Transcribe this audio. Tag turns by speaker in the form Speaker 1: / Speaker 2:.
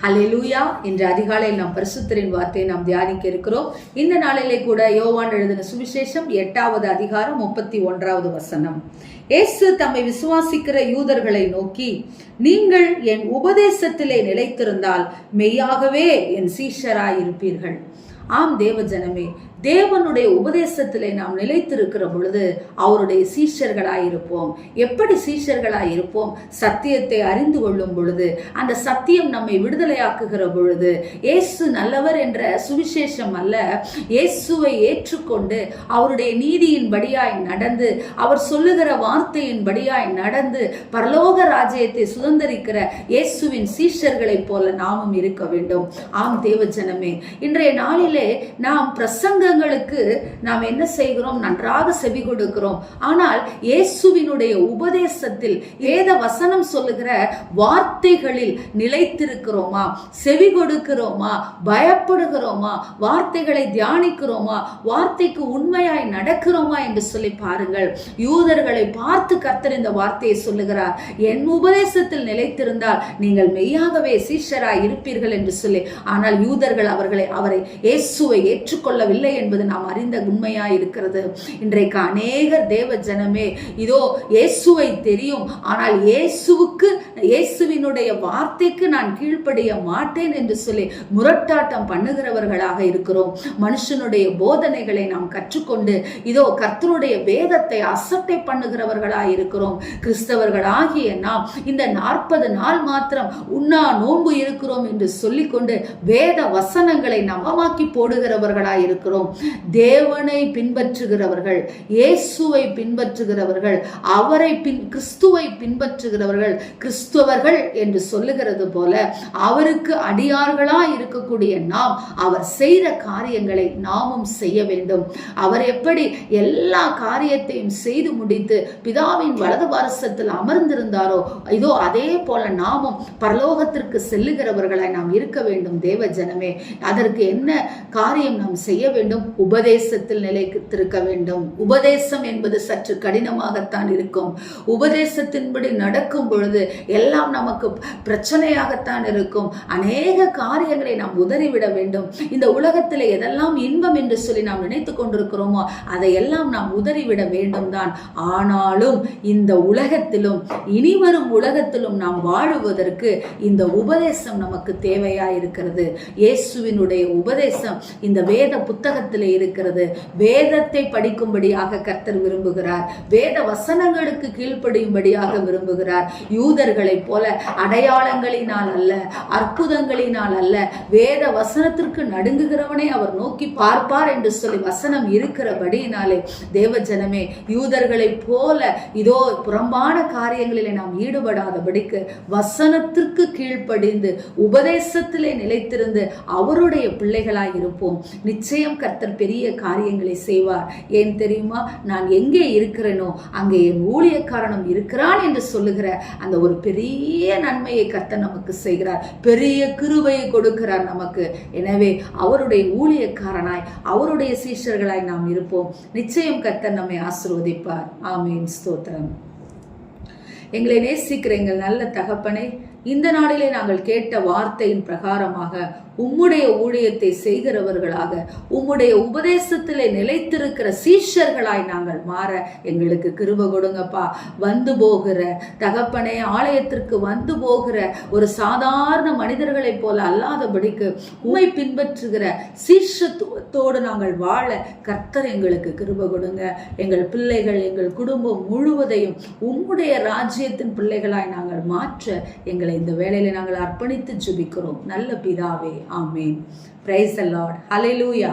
Speaker 1: ஹல்லேலூயா. இன்று அதிகாலையில் நாம் பரிசுத்தரின் வார்த்தையை நாம் தியானிக்க இருக்கிறோம். இந்த நாளிலே கூட யோவான் எழுதின சுவிசேஷம் 8வது அதிகாரம் 31வது வசனம். இயேசு தம்மை விசுவாசிக்கிற யூதர்களை நோக்கி, நீங்கள் என் உபதேசத்திலே நிலைத்திருந்தால் மெய்யாகவே என் சீஷராயிருப்பீர்கள். ஆம் தேவ ஜனமே, தேவனுடைய உபதேசத்திலே நாம் நிலைத்திருக்கிற பொழுது அவருடைய சீஷர்களாயிருப்போம். எப்படி சீஷர்களாயிருப்போம்? சத்தியத்தை அறிந்து கொள்ளும் பொழுது, அந்த சத்தியம் நம்மை விடுதலையாக்குகிற பொழுது, இயேசு நல்லவர் என்ற சுவிசேஷம் அல்ல, இயேசுவை ஏற்றுக்கொண்டு அவருடைய நீதியின் படியாய் நடந்து, அவர் சொல்லுகிற வார்த்தையின் படியாய் நடந்து பரலோக ராஜ்யத்தை சுதந்திரிக்கிற இயேசுவின் சீஷர்களைப் போல நாமும் இருக்க வேண்டும். ஆம் தேவ ஜனமே, இன்றைய நாளிலே நாம் பிரசங்கங்களுக்கு நாம் என்ன செய்கிறோம்? நன்றாக செவி கொடுக்கிறோம். ஆனால் இயேசுவினுடைய உபதேசத்தில், வேத வசனம் சொல்லுகிற வார்த்தைகளில் நிலைத்திருக்கிறோமா? செவி கொடுக்கிறோமா? பயப்படுகிறோமா? வார்த்தைகளை தியானிக்கிறோமா? வார்த்தைக்கு உண்மையாய் நடக்கிறோமா என்று சொல்லி பாருங்கள். யூதர்களை பார்த்து கர்த்தர் இந்த வார்த்தையை சொல்லுகிறார், என் உபதேசத்தில் நிலைத்திருந்தால் நீங்கள் மெய்யாகவே சீஷராய் இருப்பீர்கள் என்று சொல்லி. ஆனால் யூதர்கள் அவரை இயேசுவை ஏற்றுக்கொள்ளவில்லை என்பது நாம் அறிந்த உண்மையாய் இருக்கிறது. இன்றைக்கு அநேகர் தேவ ஜனமே, இதோ இயேசுவை தெரியும், ஆனால் இயேசுவினுடைய வார்த்தைக்கு நான் கீழ்ப்படிய மாட்டேன் என்று சொல்லி முரட்டாட்டம் பண்ணுகிறவர்களாக இருக்கிறோம். மனுஷனுடைய போதனைகளை நாம் கற்றுக்கொண்டு இதோ கர்த்தருடைய வேதத்தை அசட்டை பண்ணுகிறவர்களாக இருக்கிறோம். கிறிஸ்தவர்களாகிய நாம் இந்த 40 நாள் மாத்திரம் உண்ணா நோன்பு இருக்கிறோம் என்று சொல்லிக்கொண்டு வேத வசனங்களை நம்பமாக்கி போடுகிறவர்களாய் இருக்கிறோம். தேவனை பின்பற்றுகிறவர்கள், இயேசுவை பின்பற்றுகிறவர்கள், கிறிஸ்துவை பின்பற்றுகிறவர்கள், கிறிஸ்தவர்கள் என்று சொல்லுகிறது போல அவருக்கு அடியார்களாய் இருக்கக்கூடிய நாம் அவர் செய்த காரியங்களை நாமும் செய்ய வேண்டும். அவர் எப்படி எல்லா காரியத்தையும் செய்து முடித்து பிதாவின் வலது பாரசத்தில் அமர்ந்திருந்தாரோ, இதோ அதே போல நாமும் பரலோகத்திற்கு செல்லுகிறவர்களாய் நாம் இருக்க வேண்டும். தேவ ஜனமே, அதற்கு என்ன காரியம் நாம் செய்ய வேண்டும்? உபதேசத்தில் நிலைத்திருக்க வேண்டும். உபதேசம் என்பது சற்று கடினமாகத்தான் இருக்கும். உபதேசத்தின்படி நடக்கும் பொழுது எல்லாம் நமக்கு பிரச்சனையாகத்தான் இருக்கும். அநேக காரியங்களை நாம் உதறிவிட வேண்டும். இந்த உலகத்தில் எதெல்லாம் இன்பம் என்று சொல்லி நாம் நினைத்துக் கொண்டிருக்கிறோமோ அதையெல்லாம் நாம் உதறிவிட வேண்டும் தான். ஆனாலும் இந்த உலகத்திலும் இனிவரும் உலகத்திலும் நாம் வாழுவதற்கு இந்த உபதேசம் நமக்கு தேவையா இருக்கிறது. இயேசுவினுடைய உபதேசம் இந்த வேத புத்தகத்திலே இருக்கிறது. வேதத்தை படிக்கும்படியாக கர்த்தர் விரும்புகிறார். வேத வசனங்களுக்கு கீழ்ப்படியும்படியாக விரும்புகிறார். யூதர்களைப் போல அடையாளங்களினால் அல்ல, அற்புதங்களினால் அல்ல, வேத வசனத்திற்கு நடுங்குகிறவனை அவர் நோக்கி பார்ப்பார் என்று சொல்லி வசனம் இருக்கிறபடியினாலே தேவ ஜனமே, யூதர்களைப் போல இதோ புறம்பான காரியங்களிலே நாம் ஈடுபடாதபடிக்கு வசனத்திற்கு கீழ்ப்படிந்து உபதேசத்திலே நிலைத்திருந்து அவருடைய பிள்ளைகளாய் இருப்போம். நிச்சயம் கர்த்தர் பெரிய காரியங்களை செய்வார். ஏன் தெரியுமா? நான் எங்கே இருக்கிறேனோ அங்கே என் ஊழியக்காரனும் இருக்கிறான் என்று சொல்லுகிற அந்த ஒரு பெரிய நன்மையை கர்த்தர் நமக்கு செய்கிறார். பெரிய கிருபையை கொடுக்கிறார் நமக்கு. எனவே அவருடைய ஊழியக்காரனாய், அவருடைய சீஷர்களாய் நாம் இருப்போம். நிச்சயம் கர்த்தர் நம்மை ஆசீர்வதிப்பார். ஆமென். ஸ்தோத்திரம். எங்களை நேசிக்கிற எங்கள் நல்ல தகப்பனே, இந்த நாளிலே நாங்கள் கேட்ட வார்த்தையின் பிரகாரமாக உம்முடைய ஊழியத்தை செய்கிறவர்களாக, உம்முடைய உபதேசத்திலே நிலைத்திருக்கிற சீஷர்களாய் நாங்கள் மாற எங்களுக்கு கிருபை கொடுங்கப்பா. வந்து போகிற தகப்பனே, ஆலயத்திற்கு வந்து போகிற ஒரு சாதாரண மனிதர்களைப் போல அல்லாதபடிக்கு உம்மை பின்பற்றுகிற சீஷத்துவத்தோடு நாங்கள் வாழ கர்த்தர் எங்களுக்கு கிருபை கொடுங்க. எங்கள் பிள்ளைகள், எங்கள் குடும்பம் முழுவதையும் உம்முடைய ராஜ்யத்தின் பிள்ளைகளாய் நாங்கள் மாற்ற எங்களை இந்த வேளையில நாங்கள் அர்ப்பணித்து ஜெபிக்கிறோம். நல்ல பிதாவே, ஆமென். Praise the Lord. ஹல்லேலூயா.